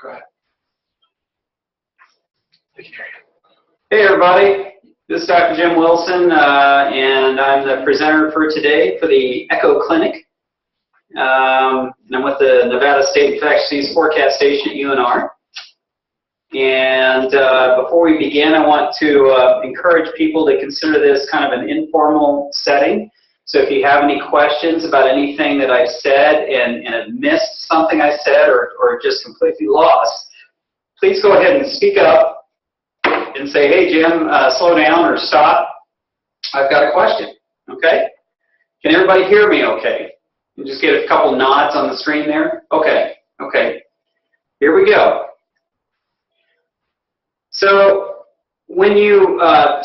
Go ahead. Hey everybody, this is Dr. Jim Wilson, and I'm the presenter for today for the ECHO Clinic. And I'm with the Nevada State Infectious Disease Forecast Station at UNR. And before we begin, I want to encourage people to consider this kind of an informal setting. So if you have any questions about anything that I've said and have missed something I said or just completely lost, please go ahead and speak up and say, hey Jim, slow down or stop. I've got a question, okay? Can everybody hear me okay? You just get a couple nods on the screen there? Okay, okay. Here we go. So when you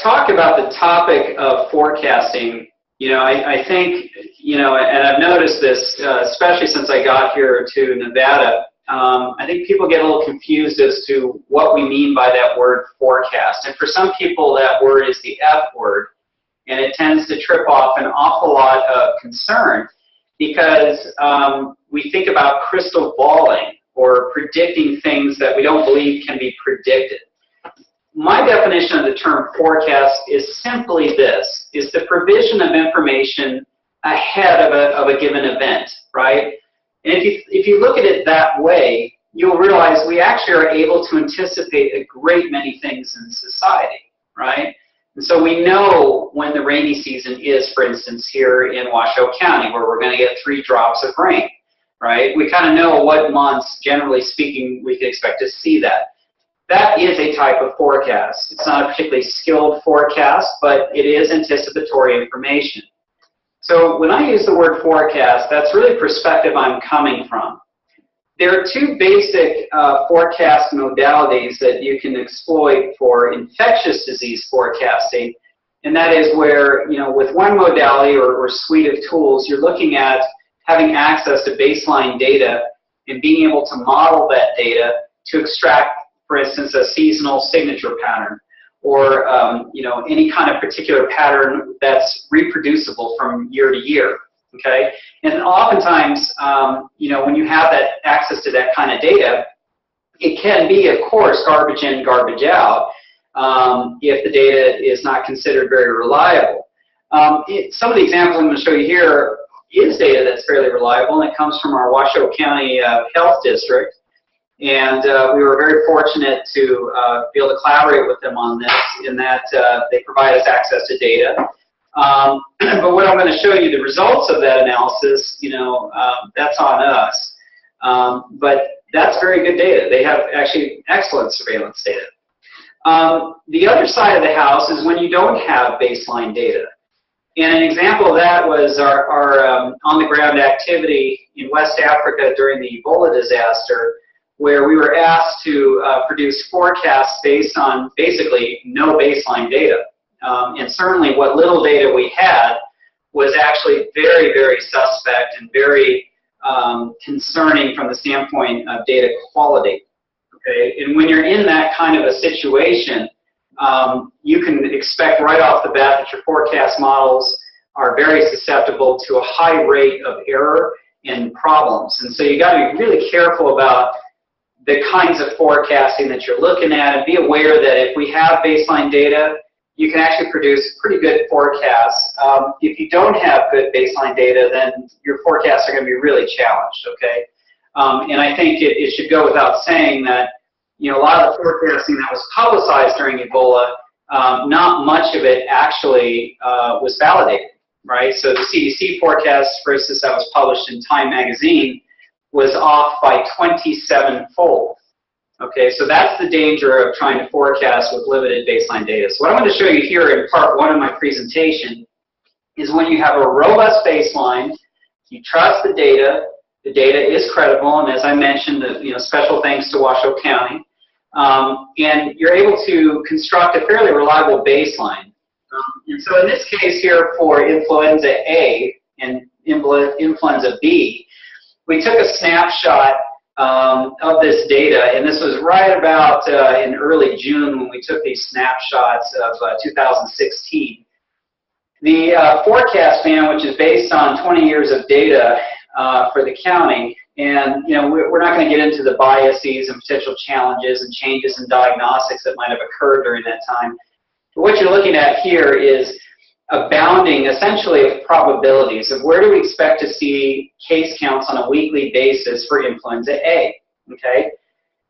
talk about the topic of forecasting, I think, and I've noticed this, especially since I got here to Nevada, I think people get a little confused as to what we mean by that word forecast. And for some people, that word is the F word, and it tends to trip off an awful lot of concern because we think about crystal balling or predicting things that we don't believe can be predicted. My definition of the term forecast is simply this, is the provision of information ahead of a given event, right? And if you look at it that way, you'll realize we actually are able to anticipate a great many things in society, right? And so we know when the rainy season is, for instance, here in Washoe County, where we're going to get 3 drops of rain, right? We kind of know what months, generally speaking, we can expect to see that. That is a type of forecast. It's not a particularly skilled forecast, but it is anticipatory information. So when I use the word forecast, that's really the perspective I'm coming from. There are 2 basic forecast modalities that you can exploit for infectious disease forecasting, and that is where, with one modality or suite of tools, you're looking at having access to baseline data and being able to model that data to extract, for instance, a seasonal signature pattern, or any kind of particular pattern that's reproducible from year to year. Okay, and oftentimes, when you have that access to that kind of data, it can be, of course, garbage in, garbage out, if the data is not considered very reliable. Some of the examples I'm going to show you here is data that's fairly reliable, and it comes from our Washoe County Health District. And we were very fortunate to be able to collaborate with them on this, in that they provide us access to data. But what I'm going to show you, the results of that analysis, that's on us. But that's very good data. They have actually excellent surveillance data. The other side of the house is when you don't have baseline data. And an example of that was our on-the-ground activity in West Africa during the Ebola disaster, where we were asked to produce forecasts based on basically no baseline data. And certainly what little data we had was actually very, very suspect and very concerning from the standpoint of data quality. Okay? And when you're in that kind of a situation, you can expect right off the bat that your forecast models are very susceptible to a high rate of error and problems. And so you got to be really careful about the kinds of forecasting that you're looking at, and be aware that if we have baseline data, you can actually produce pretty good forecasts. If you don't have good baseline data, then your forecasts are going to be really challenged, okay? And I think it should go without saying that, a lot of the forecasting that was publicized during Ebola, not much of it actually was validated, right? So the CDC forecast, for instance, that was published in Time magazine, was off by 27-fold. Okay, so that's the danger of trying to forecast with limited baseline data. So what I'm going to show you here in part 1 of my presentation is when you have a robust baseline, you trust the data is credible, and as I mentioned, special thanks to Washoe County, and you're able to construct a fairly reliable baseline. And so in this case here for Influenza A and Influenza B, we took a snapshot of this data, and this was right about in early June when we took these snapshots of 2016. The forecast band, which is based on 20 years of data for the county, And, you know, we're not going to get into the biases and potential challenges and changes in diagnostics that might have occurred during that time. But what you're looking at here is a bounding, essentially, of probabilities of where do we expect to see case counts on a weekly basis for influenza A, okay?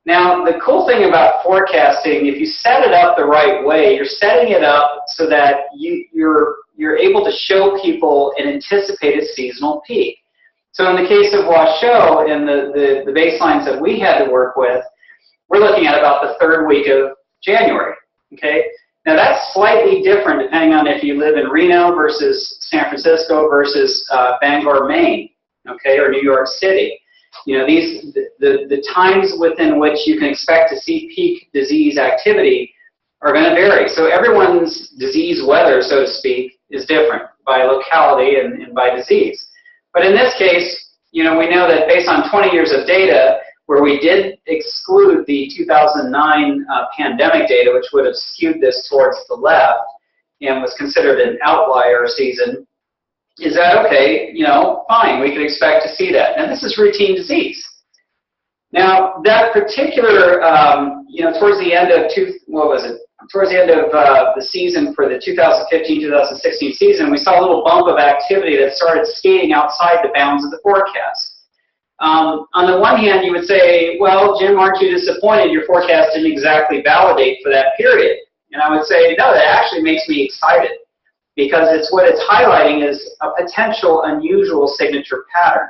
Now, the cool thing about forecasting, if you set it up the right way, you're setting it up so that you're able to show people an anticipated seasonal peak. So in the case of Washoe and the baselines that we had to work with, we're looking at about the 3rd week of January, okay? Now that's slightly different depending on if you live in Reno versus San Francisco versus Bangor, Maine, okay, or New York City. You know, the times within which you can expect to see peak disease activity are going to vary. So everyone's disease weather, so to speak, is different by locality and by disease. But in this case, you know, we know that based on 20 years of data, where we did exclude the 2009 pandemic data, which would have skewed this towards the left and was considered an outlier season, is that okay? You know, fine, we can expect to see that. And this is routine disease. Now, that particular, you know, towards the end of, towards the end of the season for the 2015-2016 season, we saw a little bump of activity that started skating outside the bounds of the forecast. On the one hand, you would say, well, Jim, aren't you disappointed your forecast didn't exactly validate for that period? And I would say, no, that actually makes me excited, because what it's highlighting is a potential unusual signature pattern.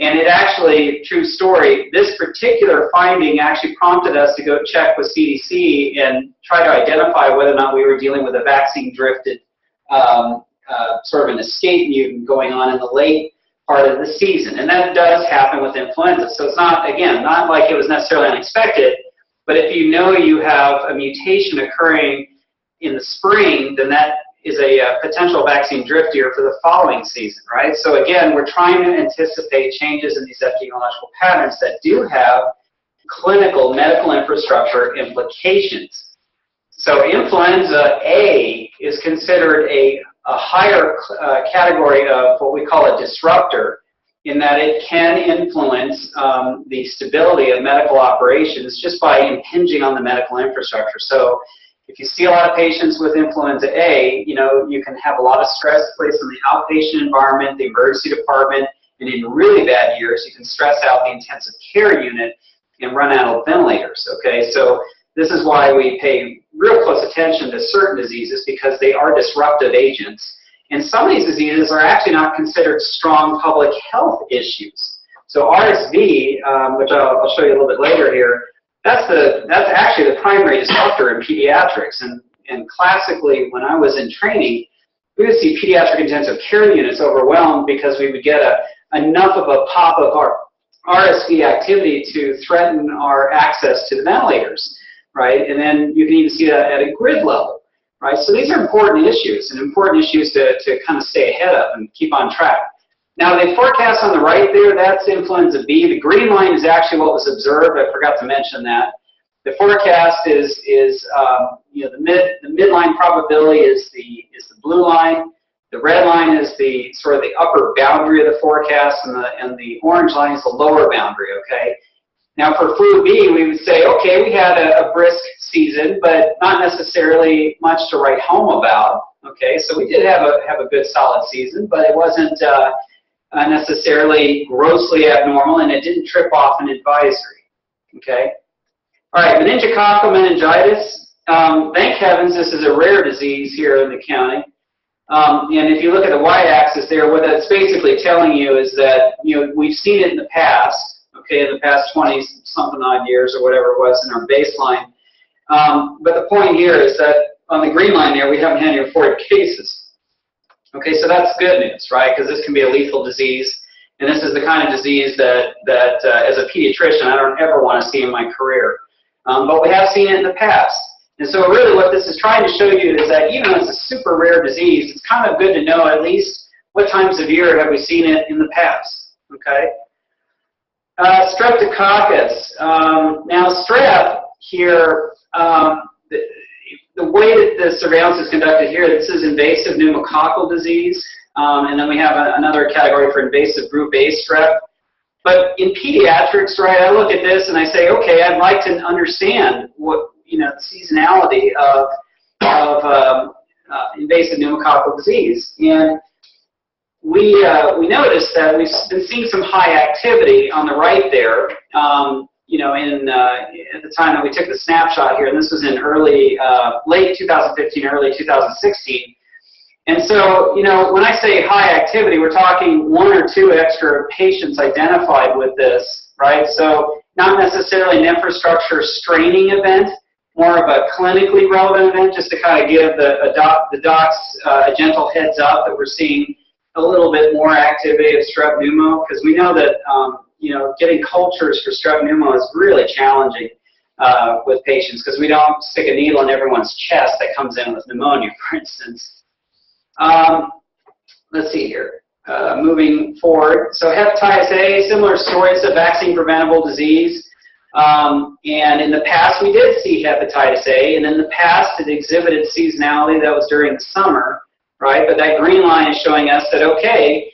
And it actually, true story, this particular finding actually prompted us to go check with CDC and try to identify whether or not we were dealing with a vaccine-drifted sort of an escape mutant going on in the late part of the season. And that does happen with influenza. So it's not, again, not like it was necessarily unexpected, but if you know you have a mutation occurring in the spring, then that is a potential vaccine drift year for the following season, right? So again, we're trying to anticipate changes in these epidemiological patterns that do have clinical medical infrastructure implications. So influenza A is considered a higher category of what we call a disruptor, in that it can influence the stability of medical operations just by impinging on the medical infrastructure. So if you see a lot of patients with influenza A, you know, you can have a lot of stress placed on the outpatient environment, the emergency department, and in really bad years, you can stress out the intensive care unit and run out of ventilators, okay? So this is why we pay real close attention to certain diseases, because they are disruptive agents. And some of these diseases are actually not considered strong public health issues. So RSV, which I'll show you a little bit later here, that's actually the primary disruptor in pediatrics. And classically, when I was in training, we would see pediatric intensive care units overwhelmed because we would get enough of a pop of our RSV activity to threaten our access to the ventilators, right? And then you can even see that at a grid level, right? So these are important issues, and important issues to kind of stay ahead of and keep on track. Now, the forecast on the right there, that's influenza B. The green line is actually what was observed. I forgot to mention that. The forecast is you know, the midline probability is the blue line. The red line is the sort of the upper boundary of the forecast, and the orange line is the lower boundary. Okay. Now, for flu B, we would say, okay, we had a brisk season, but not necessarily much to write home about. Okay, so we did have a good solid season, but it wasn't necessarily grossly abnormal, and it didn't trip off an advisory. Okay. All right, meningococcal meningitis. Thank heavens this is a rare disease here in the county. And if you look at the y-axis there, what that's basically telling you is that, you know, we've seen it in the past, okay, in the past 20-something odd years or whatever it was in our baseline. But the point here is that on the green line there, we haven't had any reported cases. Okay, so that's good news, right? Because this can be a lethal disease, and this is the kind of disease that as a pediatrician, I don't ever want to see in my career. But we have seen it in the past. And so really what this is trying to show you is that even though it's a super rare disease, it's kind of good to know at least what times of year have we seen it in the past, okay? Streptococcus. Now strep here, the way that the surveillance is conducted here, this is invasive pneumococcal disease, and then we have another category for invasive group A strep. But in pediatrics, right, I look at this and I say, okay, I'd like to understand what, the seasonality of invasive pneumococcal disease. And we noticed that we've been seeing some high activity on the right there, at the time that we took the snapshot here, and this was in late 2015, early 2016. And so, when I say high activity, we're talking 1 or 2 extra patients identified with this, right? So not necessarily an infrastructure straining event, more of a clinically relevant event, just to kind of give the docs a gentle heads up that we're seeing a little bit more activity of strep pneumo, because we know that getting cultures for strep pneumo is really challenging with patients, because we don't stick a needle in everyone's chest that comes in with pneumonia, for instance. Let's see here. Moving forward. So hepatitis A, similar story. It's a vaccine-preventable disease. And in the past, we did see hepatitis A, and in the past, it exhibited seasonality. That was during the summer, right? But that green line is showing us that, okay,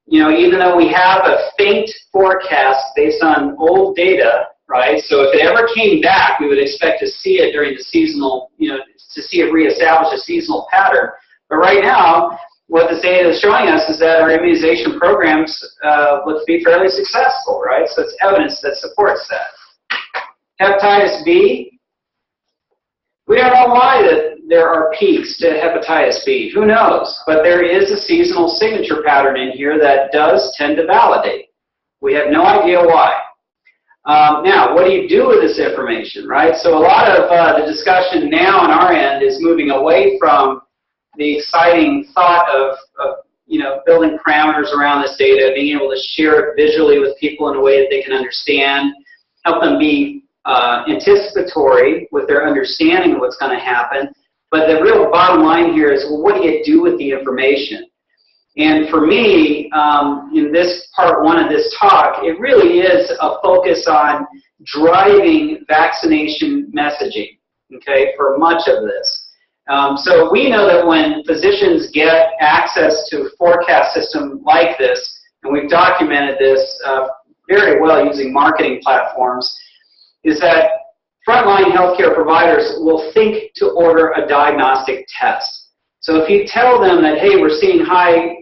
even though we have a faint forecast based on old data, right? So if it ever came back, we would expect to see it during the seasonal, to see it reestablish a seasonal pattern. But right now, what this data is showing us is that our immunization programs look to be fairly successful, right? So it's evidence that supports that. Hepatitis B, we don't know why that there are peaks to hepatitis B. Who knows? But there is a seasonal signature pattern in here that does tend to validate. We have no idea why. Now, what do you do with this information, right? So a lot of the discussion now on our end is moving away from the exciting thought of building parameters around this data, being able to share it visually with people in a way that they can understand, help them be anticipatory with their understanding of what's going to happen. But the real bottom line here is, well, what do you do with the information? And for me, in this part 1 of this talk, it really is a focus on driving vaccination messaging, okay, for much of this. So we know that when physicians get access to a forecast system like this, and we've documented this very well using marketing platforms, is that frontline healthcare providers will think to order a diagnostic test. So if you tell them that, hey, we're seeing high,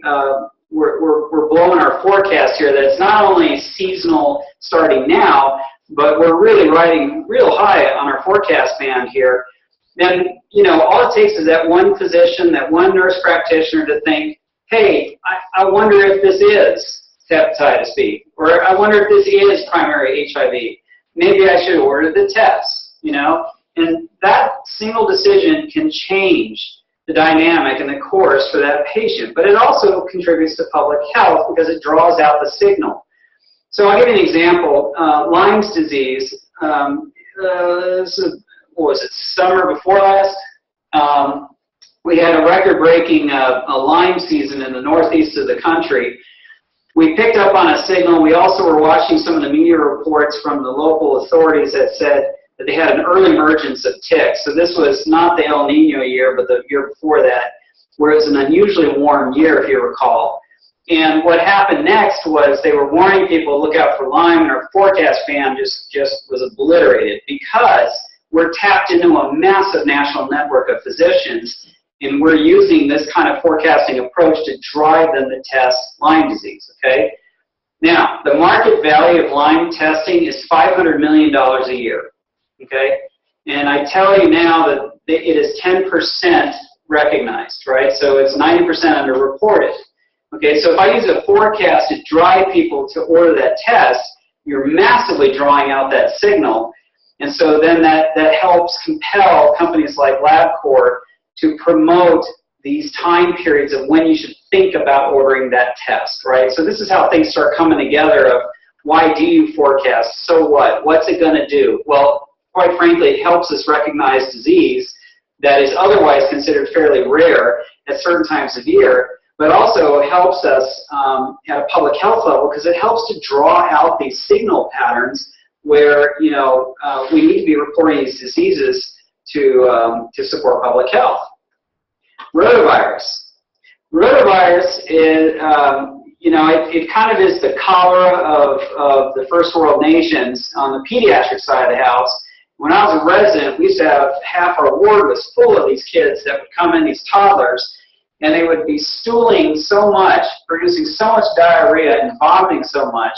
we're blowing our forecast here, that it's not only seasonal starting now, but we're really riding real high on our forecast band here, then, all it takes is that one physician, that one nurse practitioner to think, hey, I wonder if this is hepatitis B, or I wonder if this is primary HIV. Maybe I should order the test, And that single decision can change the dynamic and the course for that patient. But it also contributes to public health because it draws out the signal. So I'll give you an example. Lyme's disease, what was it, summer before last? We had a record-breaking Lyme season in the northeast of the country. We picked up on a signal. We also were watching some of the media reports from the local authorities that said that they had an early emergence of ticks. So this was not the El Nino year, but the year before that, where it was an unusually warm year, if you recall. And what happened next was they were warning people to look out for Lyme, and our forecast band just was obliterated because we're tapped into a massive national network of physicians, and we're using this kind of forecasting approach to drive them to test Lyme disease, okay? Now, the market value of Lyme testing is $500 million a year, okay? And I tell you now that it is 10% recognized, right? So it's 90% underreported. Okay, so if I use a forecast to drive people to order that test, you're massively drawing out that signal. And so then that helps compel companies like LabCorp to promote these time periods of when you should think about ordering that test, right? So this is how things start coming together of why do you forecast? So what? What's it going to do? Well, quite frankly, it helps us recognize disease that is otherwise considered fairly rare at certain times of year, but also helps us at a public health level because it helps to draw out these signal patterns where we need to be reporting these diseases to support public health. Rotavirus. Rotavirus is, you know, it kind of is the cholera of the first world nations on the pediatric side of the house. When I was a resident, we used to have half our ward was full of these kids that would come in, these toddlers, and they would be stooling so much, producing so much diarrhea and vomiting so much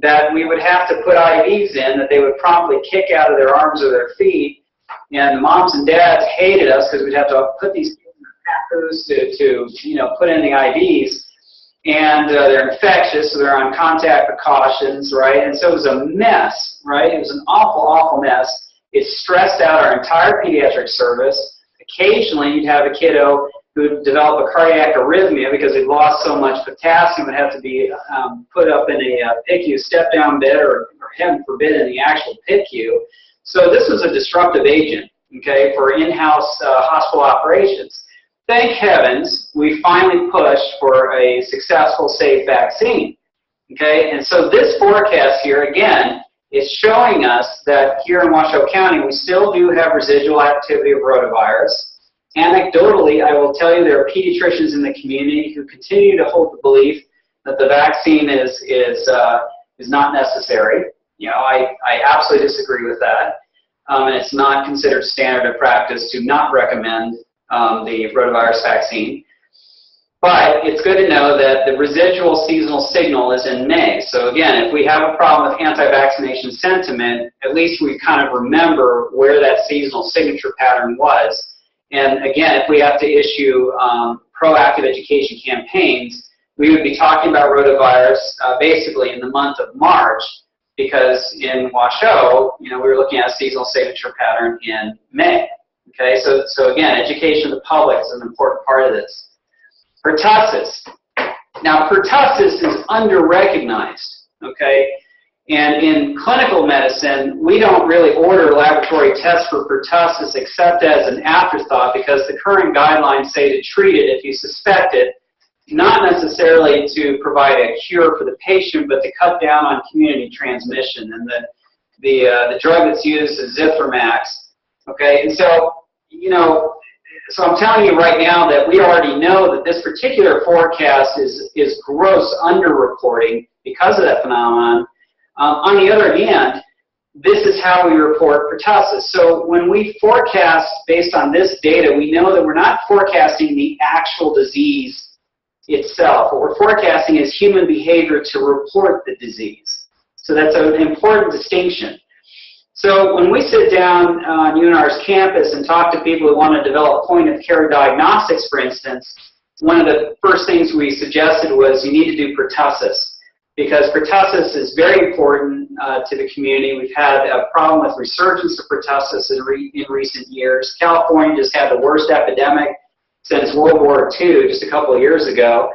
that we would have to put IVs in that they would promptly kick out of their arms or their feet. And the moms and dads hated us because we'd have to put these kids in the papoose to you know, put in the IVs. And they're infectious, so they're on contact precautions, right? And so it was a mess, right? It was an awful, awful mess. It stressed out our entire pediatric service. Occasionally, you'd have a kiddo who would develop a cardiac arrhythmia because they'd lost so much potassium, would have to be put up in a PICU step-down bed or heaven forbid, in the actual PICU. So this was a disruptive agent, okay, for in-house hospital operations. Thank heavens, we finally pushed for a successful, safe vaccine. Okay, and so this forecast here, again, is showing us that here in Washoe County, we still do have residual activity of rotavirus. Anecdotally, I will tell you there are pediatricians in the community who continue to hold the belief that the vaccine is not necessary. You know, I absolutely disagree with that. And it's not considered standard of practice to not recommend the rotavirus vaccine. But it's good to know that the residual seasonal signal is in May. So again, if we have a problem with anti-vaccination sentiment, at least we kind of remember where that seasonal signature pattern was. And again, if we have to issue proactive education campaigns, we would be talking about rotavirus basically in the month of March, because in Washoe, you know, we were looking at a seasonal signature pattern in May. Okay, so again, education of the public is an important part of this. Pertussis. Now, pertussis is under-recognized, okay? And in clinical medicine, we don't really order laboratory tests for pertussis except as an afterthought, because the current guidelines say to treat it if you suspect it, not necessarily to provide a cure for the patient, but to cut down on community transmission. And the drug that's used is Zithromax. Okay, and so, you know, so I'm telling you right now that we already know that this particular forecast is gross underreporting because of that phenomenon. On the other hand, this is how we report pertussis. So when we forecast based on this data, we know that we're not forecasting the actual disease itself. What we're forecasting is human behavior to report the disease. So that's an important distinction. So when we sit down on UNR's campus and talk to people who want to develop point-of-care diagnostics, for instance, one of the first things we suggested was you need to do pertussis, because pertussis is very important to the community. We've had a problem with resurgence of pertussis in recent years. California just had the worst epidemic since World War II just a couple of years ago.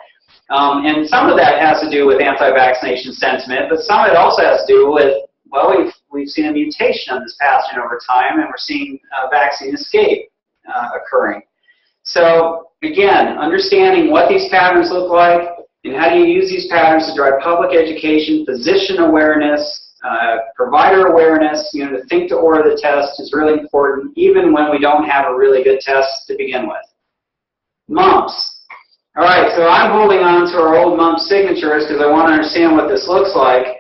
And some of that has to do with anti-vaccination sentiment, but some of it also has to do with, well, we've seen a mutation of this pathogen over time, and we're seeing vaccine escape occurring. So again, understanding what these patterns look like and how do you use these patterns to drive public education, physician awareness, provider awareness, you know, to think to order the test is really important, even when we don't have a really good test to begin with. Mumps. All right, so I'm holding on to our old mumps signatures because I want to understand what this looks like.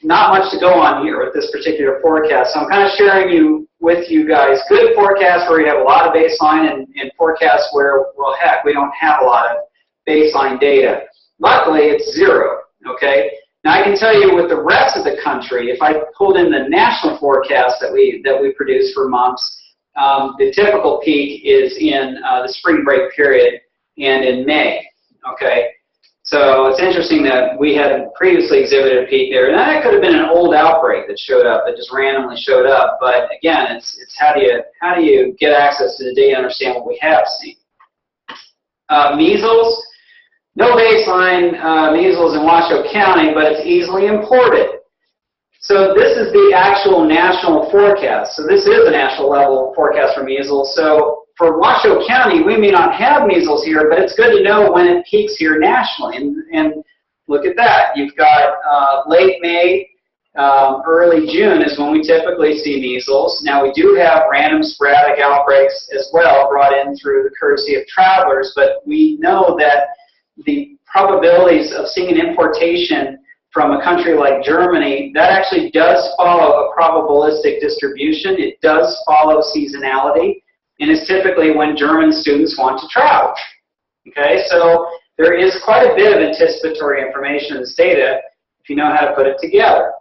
Not much to go on here with this particular forecast. So I'm kind of sharing with you guys good forecasts where we have a lot of baseline and forecasts where, well, heck, we don't have a lot of baseline data. Luckily, it's zero, okay? Now, I can tell you with the rest of the country, if I pulled in the national forecast that we produce for mumps, the typical peak is in the spring break period and in May, okay? So it's interesting that we had previously exhibited a peak there, and that could have been an old outbreak that showed up, that just randomly showed up. But again, it's how do you get access to the data and understand what we have seen? Measles, no baseline measles in Washoe County, but it's easily imported. So this is the actual national forecast. So this is a national level forecast for measles. So for Washoe County, we may not have measles here, but it's good to know when it peaks here nationally. And look at that. You've got late May, early June is when we typically see measles. Now, we do have random sporadic outbreaks as well brought in through the courtesy of travelers, but we know that the probabilities of seeing an importation from a country like Germany, that actually does follow a probabilistic distribution. It does follow seasonality, and it's typically when German students want to travel. Okay, so there is quite a bit of anticipatory information in this data if you know how to put it together.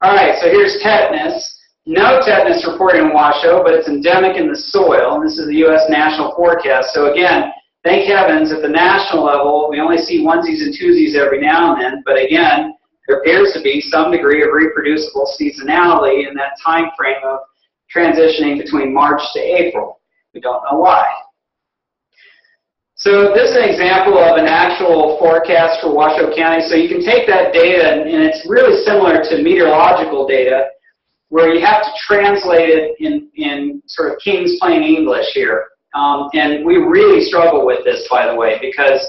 All right, so here's tetanus. No tetanus reported in Washoe, but it's endemic in the soil, and this is the U.S. national forecast. So again, thank heavens, at the national level, we only see onesies and twosies every now and then, but again, there appears to be some degree of reproducible seasonality in that time frame of transitioning between March to April. We don't know why. So this is an example of an actual forecast for Washoe County. So you can take that data, and it's really similar to meteorological data, where you have to translate it in sort of King's plain English here. And we really struggle with this, by the way, because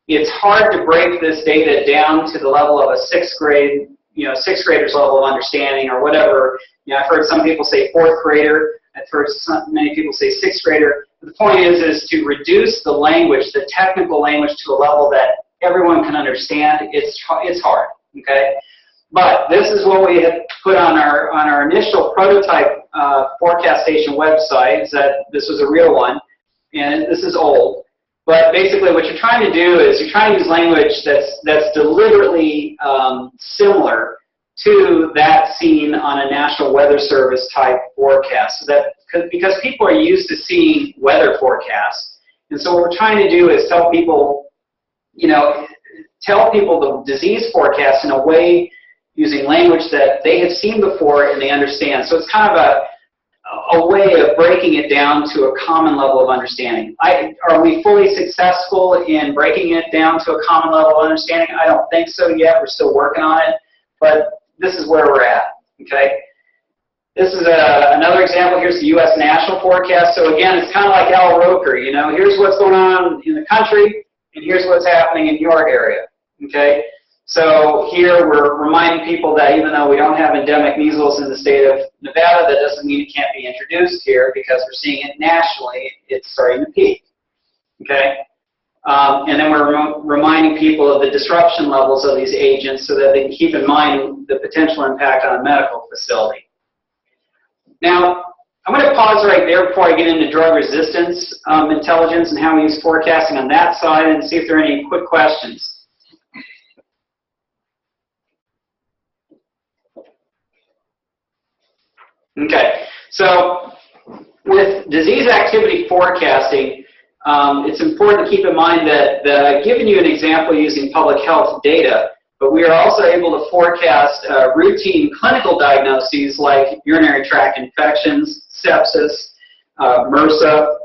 it's hard to break this data down to the level of a sixth grader's level of understanding or whatever. I've heard some people say fourth grader. I've heard many people say sixth grader. But the point is to reduce the language, the technical language, to a level that everyone can understand. It's hard, okay? But this is what we have put on our initial prototype forecast station website. This was a real one, and this is old. But basically, what you're trying to do is you're trying to use language that's deliberately similar to that seen on a National Weather Service type forecast. So that because people are used to seeing weather forecasts, and so what we're trying to do is tell people the disease forecast in a way, using language that they have seen before and they understand. So it's kind of a way of breaking it down to a common level of understanding. Are we fully successful in breaking it down to a common level of understanding? I don't think so yet. We're still working on it. But this is where we're at. Okay. This is another example. Here's the U.S. national forecast. So again, it's kind of like Al Roker. Here's what's going on in the country, and here's what's happening in your area. Okay. So here we're reminding people that even though we don't have endemic measles in the state of Nevada, that doesn't mean it can't be introduced here, because we're seeing it nationally. It's starting to peak. Okay? And then we're reminding people of the disruption levels of these agents so that they can keep in mind the potential impact on a medical facility. Now, I'm going to pause right there before I get into drug resistance intelligence and how we use forecasting on that side, and see if there are any quick questions. Okay, so with disease activity forecasting, it's important to keep in mind that I've given you an example using public health data, but we are also able to forecast routine clinical diagnoses like urinary tract infections, sepsis, MRSA,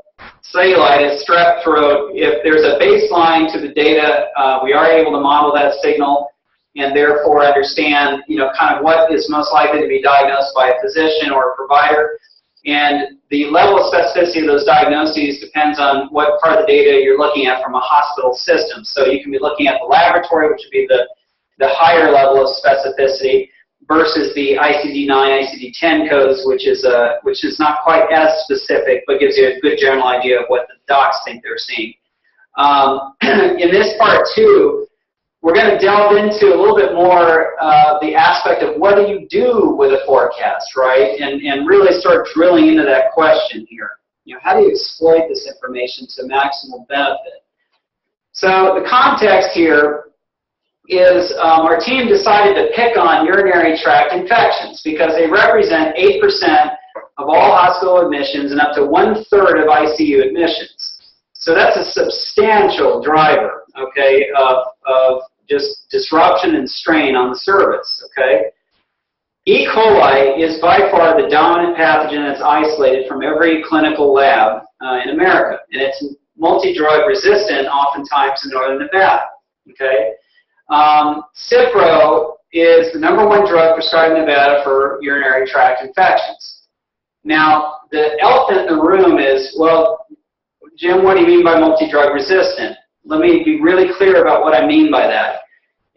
cellulitis, strep throat. If there's a baseline to the data, we are able to model that signal and therefore understand, kind of what is most likely to be diagnosed by a physician or a provider. And the level of specificity of those diagnoses depends on what part of the data you're looking at from a hospital system. So you can be looking at the laboratory, which would be the higher level of specificity, versus the ICD-9, ICD-10 codes, which is not quite as specific, but gives you a good general idea of what the docs think they're seeing. In this part too, we're going to delve into a little bit more the aspect of what do you do with a forecast, right? And really start drilling into that question here. How do you exploit this information to maximal benefit? So the context here is our team decided to pick on urinary tract infections because they represent 8% of all hospital admissions and up to 1/3 of ICU admissions. So that's a substantial driver, okay, of just disruption and strain on the service, okay? E. coli is by far the dominant pathogen that's isolated from every clinical lab in America, and it's multi-drug resistant oftentimes in northern Nevada, okay? CIPRO is the #1 drug prescribed in Nevada for urinary tract infections. Now, the elephant in the room is, well, Jim, what do you mean by multi-drug resistant? Let me be really clear about what I mean by that.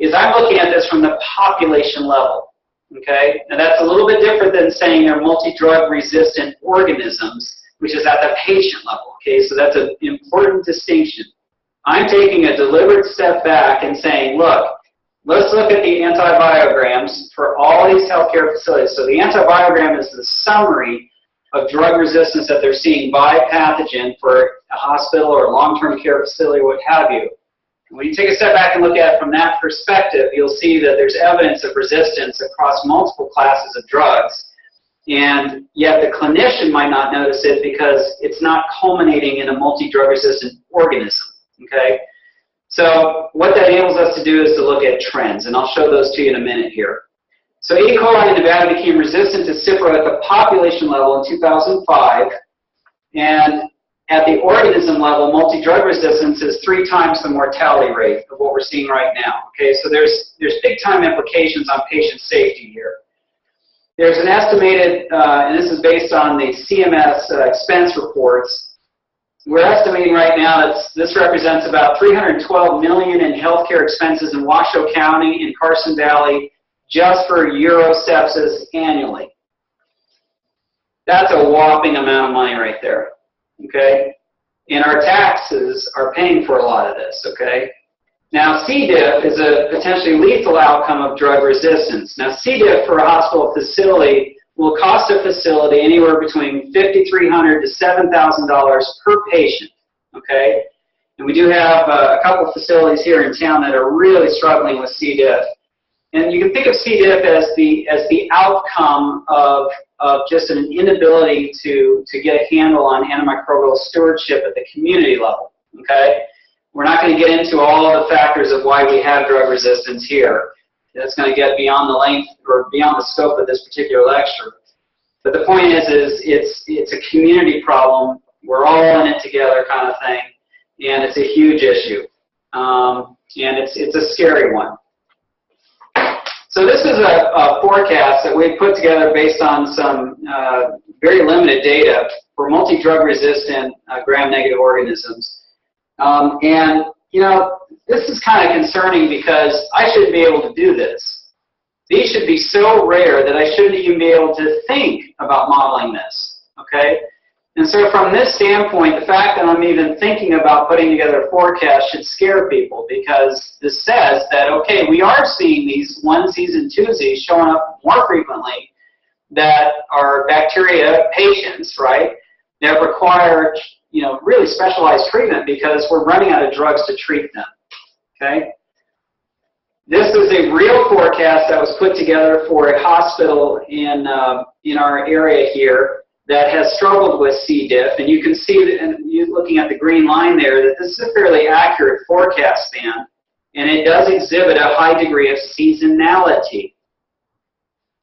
I'm looking at this from the population level, okay? Now, that's a little bit different than saying they're multi-drug resistant organisms, which is at the patient level, okay? So that's an important distinction. I'm taking a deliberate step back and saying, look, let's look at the antibiograms for all these healthcare facilities. So the antibiogram is the summary of drug resistance that they're seeing by pathogen for a hospital or a long-term care facility, what have you. And when you take a step back and look at it from that perspective, you'll see that there's evidence of resistance across multiple classes of drugs. And yet the clinician might not notice it because it's not culminating in a multi-drug resistant organism. Okay? So what that enables us to do is to look at trends, and I'll show those to you in a minute here. So E. coli in Nevada became resistant to CIPRO at the population level in 2005, and at the organism level, multi-drug resistance is 3 times the mortality rate of what we're seeing right now. Okay, so there's big-time implications on patient safety here. There's an estimated, and this is based on the CMS expense reports. We're estimating right now that this represents about $312 million in healthcare expenses in Washoe County and Carson Valley just for urosepsis annually. That's a whopping amount of money right there, okay? And our taxes are paying for a lot of this, okay? Now, C.DIFF is a potentially lethal outcome of drug resistance. Now, C.DIFF for a hospital facility will cost a facility anywhere between $5,300 to $7,000 per patient, okay? And we do have a couple of facilities here in town that are really struggling with C.DIFF. And you can think of C.DIFF as the outcome of just an inability to get a handle on antimicrobial stewardship at the community level, okay? We're not going to get into all of the factors of why we have drug resistance here. That's going to get beyond the length or beyond the scope of this particular lecture. But the point is it's a community problem. We're all in it together kind of thing, and it's a huge issue. And it's a scary one. So this is a forecast that we put together based on some very limited data for multi-drug resistant gram-negative organisms. And, you know, this is kind of concerning because I shouldn't be able to do this. These should be so rare that I shouldn't even be able to think about modeling this, okay? And so from this standpoint, the fact that I'm even thinking about putting together a forecast should scare people because this says that, okay, we are seeing these onesies and twosies showing up more frequently that are bacteria patients, right, that require, you know, really specialized treatment because we're running out of drugs to treat them, okay? This is a real forecast that was put together for a hospital in our area here that has struggled with C.DIFF, and you can see that, and you're looking at the green line there, that this is a fairly accurate forecast span, and it does exhibit a high degree of seasonality,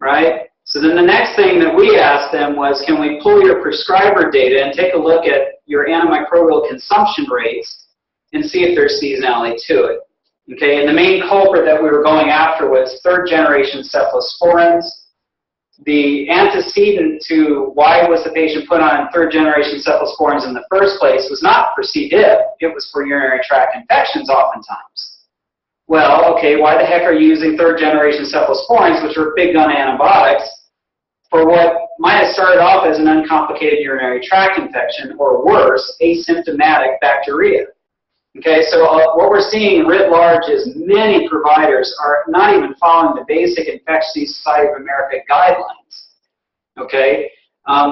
right? So then the next thing that we asked them was, can we pull your prescriber data and take a look at your antimicrobial consumption rates and see if there's seasonality to it? Okay, and the main culprit that we were going after was third-generation cephalosporins. The antecedent to why was the patient put on third-generation cephalosporins in the first place was not for C.DIFF, it was for urinary tract infections oftentimes. Well, okay, why the heck are you using third-generation cephalosporins, which are big gun antibiotics, for what might have started off as an uncomplicated urinary tract infection, or worse, asymptomatic bacteria? Okay, so what we're seeing writ large is many providers are not even following the basic Infectious Society of America guidelines. Okay,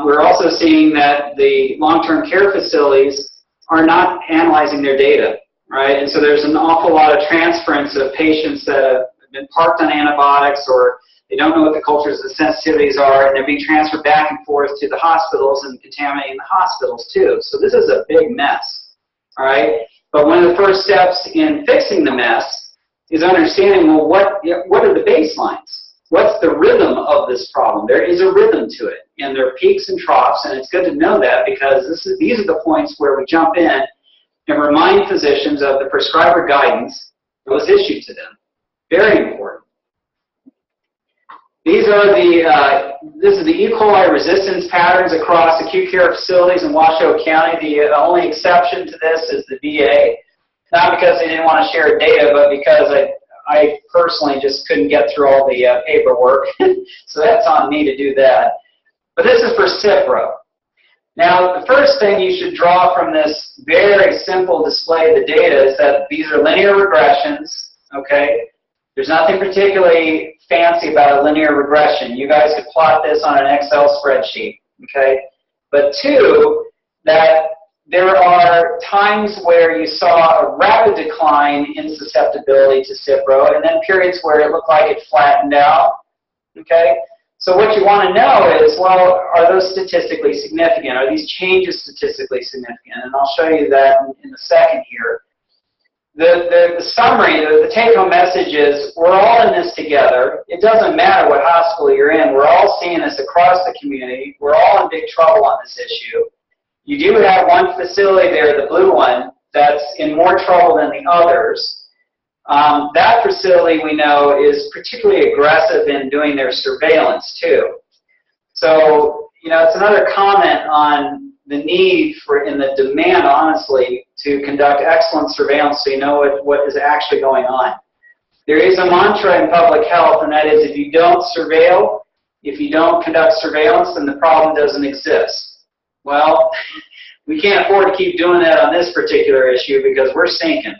we're also seeing that the long-term care facilities are not analyzing their data, right? And so there's an awful lot of transference of patients that have been parked on antibiotics, or they don't know what the cultures and sensitivities are, and they're being transferred back and forth to the hospitals and contaminating the hospitals too. So this is a big mess, all right? But one of the first steps in fixing the mess is understanding, well, what are the baselines? What's the rhythm of this problem? There is a rhythm to it, and there are peaks and troughs, and it's good to know that because these are the points where we jump in and remind physicians of the prescriber guidance that was issued to them. Very important. These are this is the E. coli resistance patterns across acute care facilities in Washoe County. The only exception to this is the VA, not because they didn't want to share data, but because I personally just couldn't get through all the paperwork, so that's on me to do that. But this is for CIPRO. Now, the first thing you should draw from this very simple display of the data is that these are linear regressions, okay? There's nothing particularly fancy about a linear regression. You guys could plot this on an Excel spreadsheet, okay? But two, that there are times where you saw a rapid decline in susceptibility to CIPRO, and then periods where it looked like it flattened out, okay? So what you want to know is, well, are those statistically significant? Are these changes statistically significant? And I'll show you that in a second here. The summary, the take-home message is, we're all in this together. It doesn't matter what hospital you're in. We're all seeing this across the community. We're all in big trouble on this issue. You do have one facility there, the blue one, that's in more trouble than the others. That facility, we know, is particularly aggressive in doing their surveillance, too. So, you know, it's another comment on the need for, and the demand, honestly, to conduct excellent surveillance so you know what is actually going on. There is a mantra in public health, and that is, if you don't surveil, if you don't conduct surveillance, then the problem doesn't exist. Well, we can't afford to keep doing that on this particular issue because we're sinking.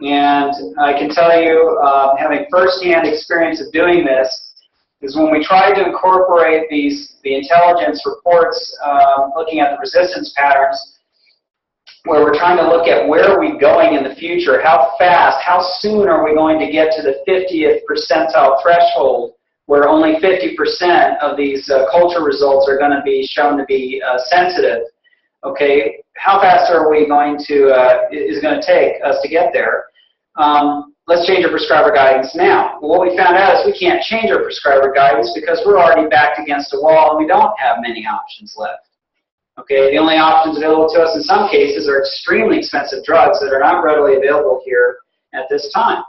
And I can tell you, having firsthand experience of doing this, is when we try to incorporate the intelligence reports looking at the resistance patterns, where we're trying to look at where are we going in the future, how fast, how soon are we going to get to the 50th percentile threshold, where only 50% of these culture results are going to be shown to be sensitive. Okay, how fast are we going to, is going to take us to get there? Let's change our prescriber guidance now. Well, what we found out is we can't change our prescriber guidance because we're already backed against a wall and we don't have many options left. Okay, the only options available to us in some cases are extremely expensive drugs that are not readily available here at this time.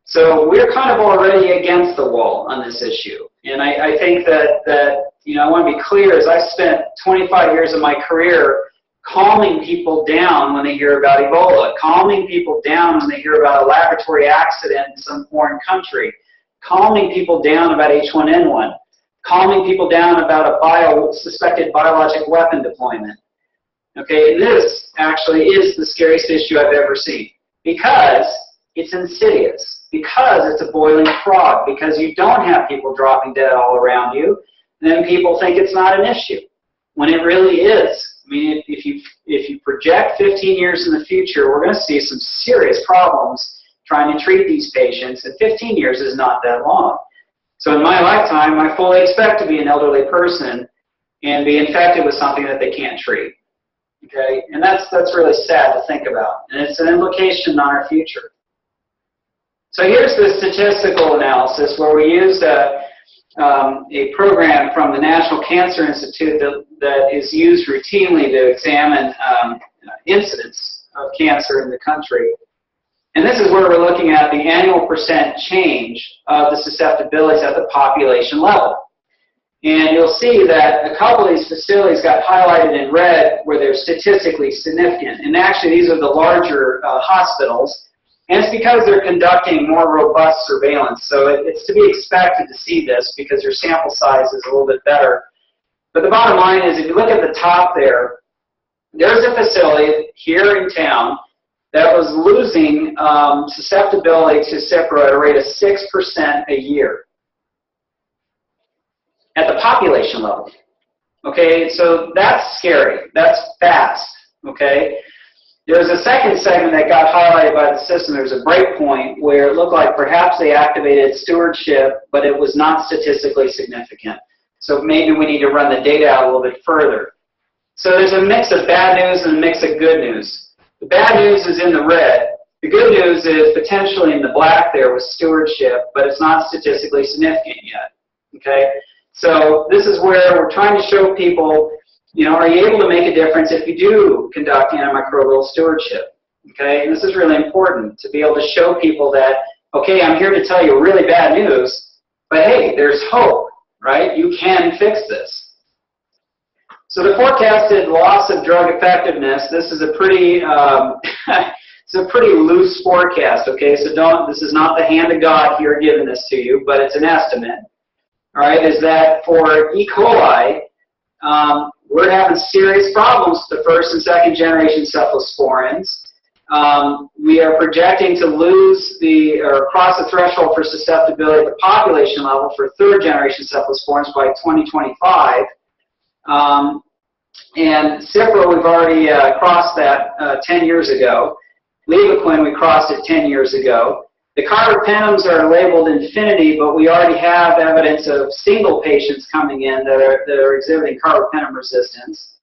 So we're kind of already against the wall on this issue. And I think that you know, I want to be clear, as I spent 25 years of my career calming people down when they hear about Ebola, calming people down when they hear about a laboratory accident in some foreign country, calming people down about H1N1, calming people down about a suspected biologic weapon deployment. Okay, this actually is the scariest issue I've ever seen because it's insidious, because it's a boiling frog, because you don't have people dropping dead all around you, and then people think it's not an issue, when it really is. I mean, if you project 15 years in the future, we're going to see some serious problems trying to treat these patients, and 15 years is not that long. So in my lifetime, I fully expect to be an elderly person and be infected with something that they can't treat. Okay, and that's really sad to think about, and it's an implication on our future. So here's the statistical analysis where we used a program from the National Cancer Institute that is used routinely to examine incidence of cancer in the country. And this is where we're looking at the annual % change of the susceptibilities at the population level. And you'll see that a couple of these facilities got highlighted in red where they're statistically significant. And actually, these are the larger hospitals. And it's because they're conducting more robust surveillance. So it's to be expected to see this because your sample size is a little bit better. But the bottom line is, if you look at the top there, there's a facility here in town that was losing susceptibility to CIPRO at a rate of 6% a year at the population level. Okay, so that's scary. That's fast. Okay. There was a second segment that got highlighted by the system. There was a break point where it looked like perhaps they activated stewardship, but it was not statistically significant. So maybe we need to run the data out a little bit further. So there's a mix of bad news and a mix of good news. The bad news is in the red. The good news is potentially in the black there with stewardship, but it's not statistically significant yet. Okay? So this is where we're trying to show people, you know, are you able to make a difference if you do conduct antimicrobial stewardship? Okay, and this is really important to be able to show people that, okay, I'm here to tell you really bad news, but hey, there's hope, right? You can fix this. So the forecasted loss of drug effectiveness, this is a pretty, it's a pretty loose forecast, okay? So this is not the hand of God here giving this to you, but it's an estimate. All right, is that for E. coli, we're having serious problems with the first and second generation cephalosporins. We are projecting to lose or cross the threshold for susceptibility at the population level for third generation cephalosporins by 2025. And CIPRO, we've already crossed that 10 years ago. Levaquin, we crossed it 10 years ago. The carbapenems are labeled infinity, but we already have evidence of single patients coming in that are exhibiting carbapenem resistance.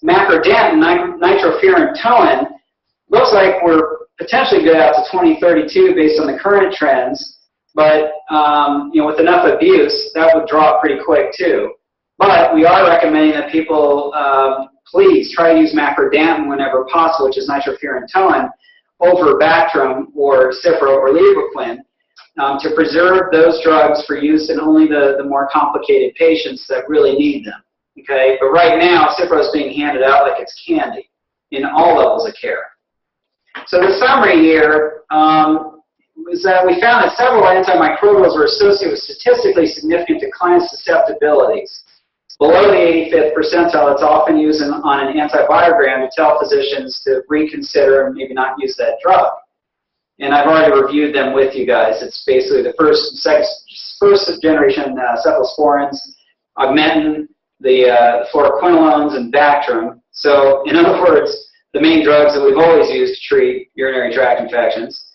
Macrodantin, nitrofurantoin, looks like we're potentially good out to 2032 based on the current trends, but with enough abuse, that would drop pretty quick too. But we are recommending that people please try to use macrodantin whenever possible, which is nitrofurantoin, over Bactrim or CIPRO or Levaquin, to preserve those drugs for use in only the more complicated patients that really need them. Okay, but right now CIPRO is being handed out like it's candy in all levels of care. So the summary here is that we found that several antimicrobials were associated with statistically significant decline in susceptibilities. Below the 85th percentile, it's often used on an antibiogram to tell physicians to reconsider and maybe not use that drug. And I've already reviewed them with you guys. It's basically the first generation cephalosporins, augmentin, the fluoroquinolones, and Bactrim. So in other words, the main drugs that we've always used to treat urinary tract infections.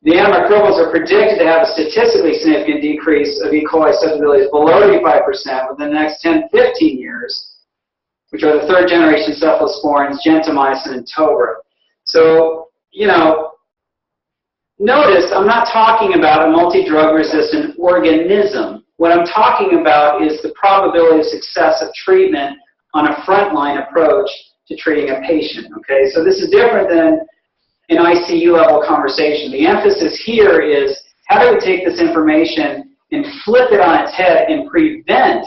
The antimicrobials are predicted to have a statistically significant decrease of E.coli susceptibilities below 85% within the next 10-15 years, which are the third generation cephalosporins, gentamicin, and tobrin. So, notice I'm not talking about a multi-drug resistant organism. What I'm talking about is the probability of success of treatment on a frontline approach to treating a patient. Okay, so this is different than an ICU level conversation. The emphasis here is how do we take this information and flip it on its head and prevent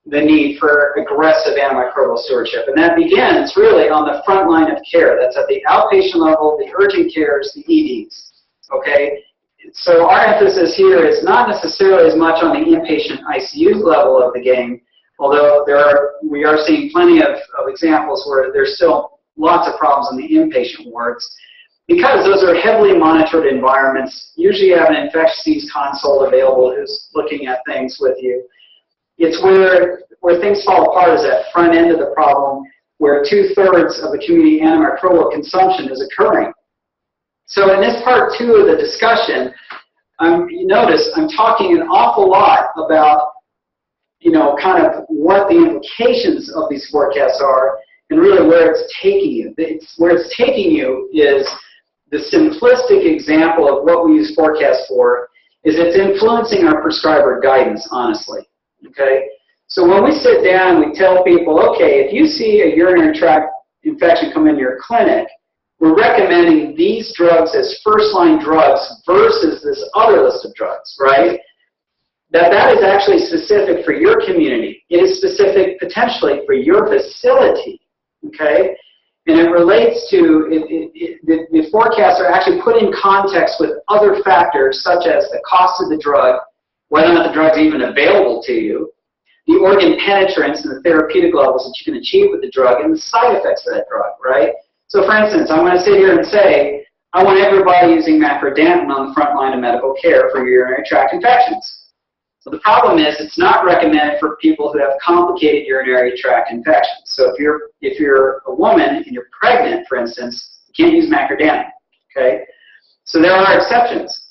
the need for aggressive antimicrobial stewardship. And that begins really on the front line of care. That's at the outpatient level, the urgent cares, the EDs. Okay? So our emphasis here is not necessarily as much on the inpatient ICU level of the game, although we are seeing plenty of examples where there's still lots of problems in the inpatient wards, because those are heavily monitored environments. Usually you have an infectious disease consult available who's looking at things with you. It's where things fall apart is that front end of the problem, where 2/3 of the community antimicrobial consumption is occurring. So in this part 2 of the discussion, you notice I'm talking an awful lot about kind of what the implications of these forecasts are, and really where it's taking you. Where it's taking you is the simplistic example of what we use forecasts for is it's influencing our prescriber guidance, honestly. Okay? So when we sit down and we tell people, okay, if you see a urinary tract infection come into your clinic, we're recommending these drugs as first-line drugs versus this other list of drugs, right? That is actually specific for your community. It is specific potentially for your facility. Okay, and it relates to, the forecasts are actually put in context with other factors such as the cost of the drug, whether or not the drug's even available to you, the organ penetrance and the therapeutic levels that you can achieve with the drug, and the side effects of that drug, right? So for instance, I'm going to sit here and say, I want everybody using macrodantin on the front line of medical care for urinary tract infections. So the problem is it's not recommended for people who have complicated urinary tract infections. So if you're a woman and you're pregnant, for instance, you can't use macrodantin. Okay? So there are exceptions.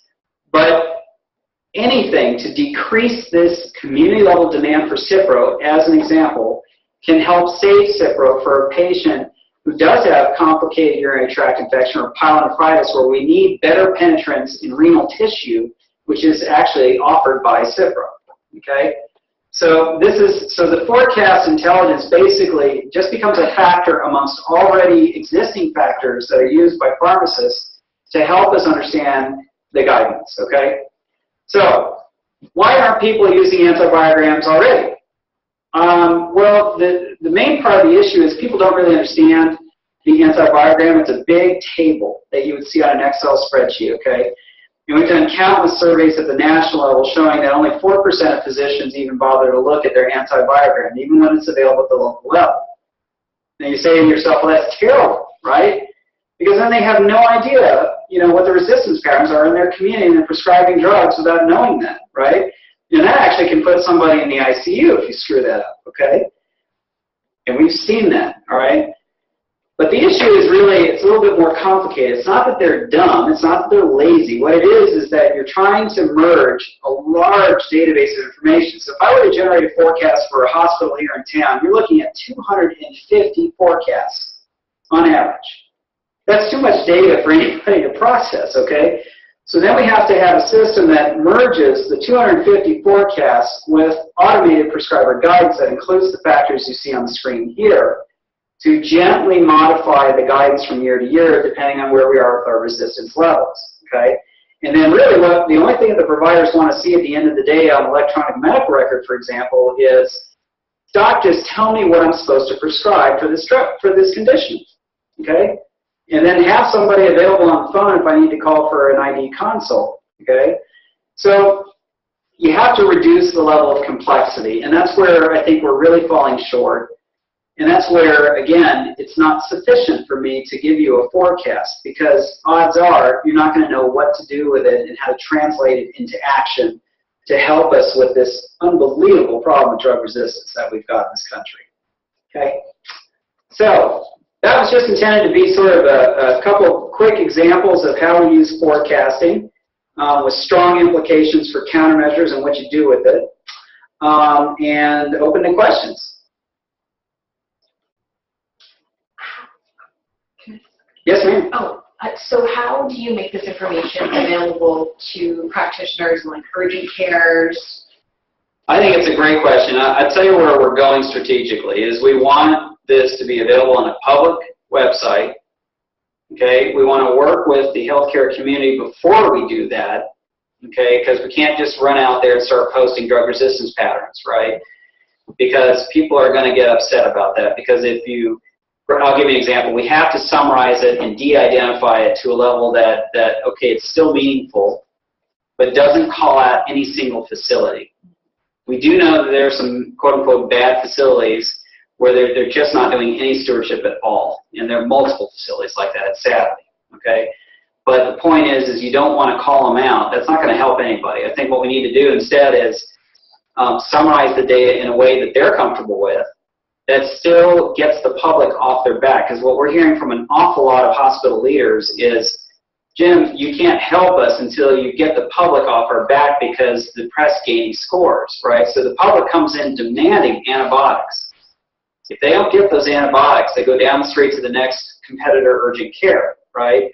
But anything to decrease this community level demand for CIPRO, as an example, can help save CIPRO for a patient who does have complicated urinary tract infection or pyelonephritis, where we need better penetrance in renal tissue, which is actually offered by CIPRO. Okay, so the forecast intelligence basically just becomes a factor amongst already existing factors that are used by pharmacists to help us understand the guidance. Okay, so why aren't people using antibiograms already? Well, the main part of the issue is people don't really understand the antibiogram. It's a big table that you would see on an Excel spreadsheet. Okay. And we've done countless surveys at the national level showing that only 4% of physicians even bother to look at their antibiogram, even when it's available at the local level. And you say to yourself, well, that's terrible, right? Because then they have no idea, what the resistance patterns are in their community, and they're prescribing drugs without knowing that, right? And that actually can put somebody in the ICU if you screw that up, okay? And we've seen that, all right? But the issue is really, it's a little bit more complicated. It's not that they're dumb. It's not that they're lazy. What it is that you're trying to merge a large database of information. So if I were to generate a forecast for a hospital here in town, you're looking at 250 forecasts on average. That's too much data for anybody to process, okay? So then we have to have a system that merges the 250 forecasts with automated prescriber guidance that includes the factors you see on the screen here, to gently modify the guidance from year to year depending on where we are with our resistance levels, okay? And then really the only thing that the providers want to see at the end of the day on electronic medical record, for example, is, doc, just tell me what I'm supposed to prescribe for this condition, okay? And then have somebody available on the phone if I need to call for an ID consult, okay? So you have to reduce the level of complexity, and that's where I think we're really falling short. And that's where, again, it's not sufficient for me to give you a forecast, because odds are you're not going to know what to do with it and how to translate it into action to help us with this unbelievable problem of drug resistance that we've got in this country. Okay? So that was just intended to be sort of a couple quick examples of how we use forecasting with strong implications for countermeasures and what you do with it, and open to questions. Yes, ma'am. Oh, so how do you make this information available to practitioners like urgent cares? I think it's a great question. I'll tell you where we're going strategically is we want this to be available on a public website. Okay, we want to work with the healthcare community before we do that. Okay, because we can't just run out there and start posting drug resistance patterns, right? Because people are going to get upset about that. Because if you I'll give you an example. We have to summarize it and de-identify it to a level that, okay, it's still meaningful, but doesn't call out any single facility. We do know that there are some quote-unquote bad facilities where they're just not doing any stewardship at all. And there are multiple facilities like that, sadly, okay? But the point is you don't want to call them out. That's not going to help anybody. I think what we need to do instead is summarize the data in a way that they're comfortable with, that still gets the public off their back. Because what we're hearing from an awful lot of hospital leaders is, Jim, you can't help us until you get the public off our back because the press gaining scores, right? So the public comes in demanding antibiotics. If they don't get those antibiotics, they go down the street to the next competitor urgent care, right?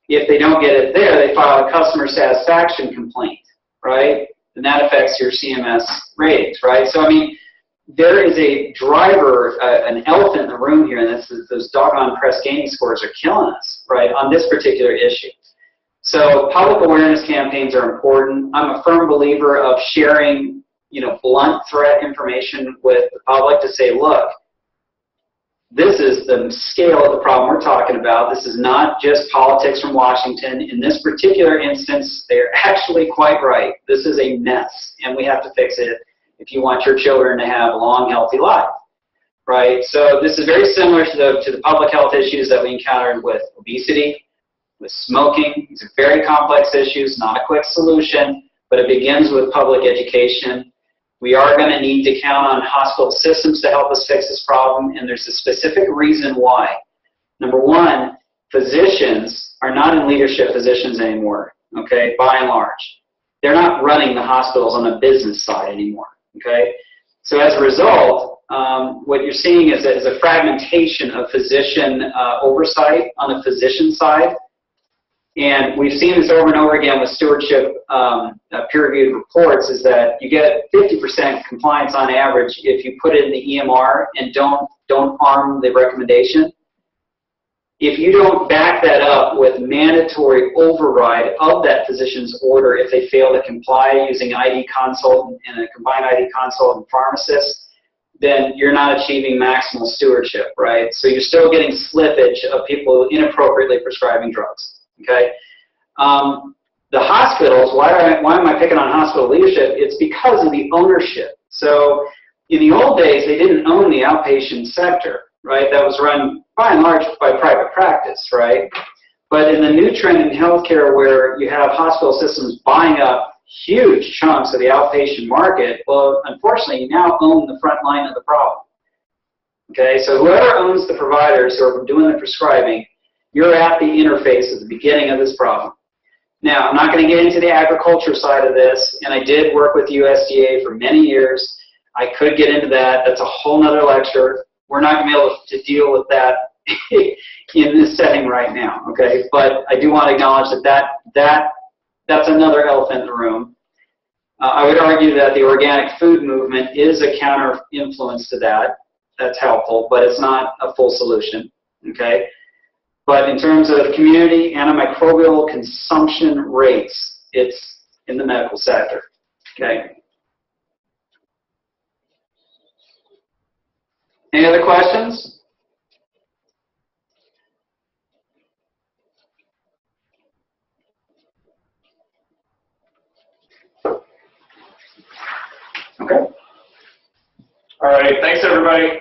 If they don't get it there, they file a customer satisfaction complaint, right? And that affects your CMS ratings, right? So, I mean, there is a driver, an elephant in the room here, and that's those doggone press gaining scores are killing us, right, on this particular issue. So public awareness campaigns are important. I'm a firm believer of sharing, blunt threat information with the public to say, look, this is the scale of the problem we're talking about. This is not just politics from Washington. In this particular instance, they're actually quite right. This is a mess, and we have to fix it if you want your children to have a long, healthy life, right? So this is very similar to the public health issues that we encountered with obesity, with smoking. These are very complex issues, not a quick solution, but it begins with public education. We are going to need to count on hospital systems to help us fix this problem, and there's a specific reason why. Number one, physicians are not in leadership positions anymore, okay, by and large. They're not running the hospitals on the business side anymore. Okay, so as a result, what you're seeing is a fragmentation of physician oversight on the physician side, and we've seen this over and over again with stewardship peer-reviewed reports. Is that you get 50% compliance on average if you put it in the EMR and don't harm the recommendation. If you don't back that up with mandatory override of that physician's order if they fail to comply using ID consult and a combined ID consult and pharmacist, then you're not achieving maximal stewardship, right? So you're still getting slippage of people inappropriately prescribing drugs, okay? The hospitals, why am I picking on hospital leadership? It's because of the ownership. So in the old days, they didn't own the outpatient sector, right? That was run by and large by private practice, right? But in the new trend in healthcare where you have hospital systems buying up huge chunks of the outpatient market, well, unfortunately, you now own the front line of the problem. Okay, so whoever owns the providers who are doing the prescribing, you're at the interface at the beginning of this problem. Now, I'm not going to get into the agriculture side of this, and I did work with USDA for many years. I could get into that. That's a whole nother lecture. We're not going to be able to deal with that in this setting right now, okay? But I do want to acknowledge that's another elephant in the room. I would argue that the organic food movement is a counter-influence to that. That's helpful, but it's not a full solution, okay? But in terms of community antimicrobial consumption rates, it's in the medical sector, okay? Any other questions? Okay. All right, thanks everybody.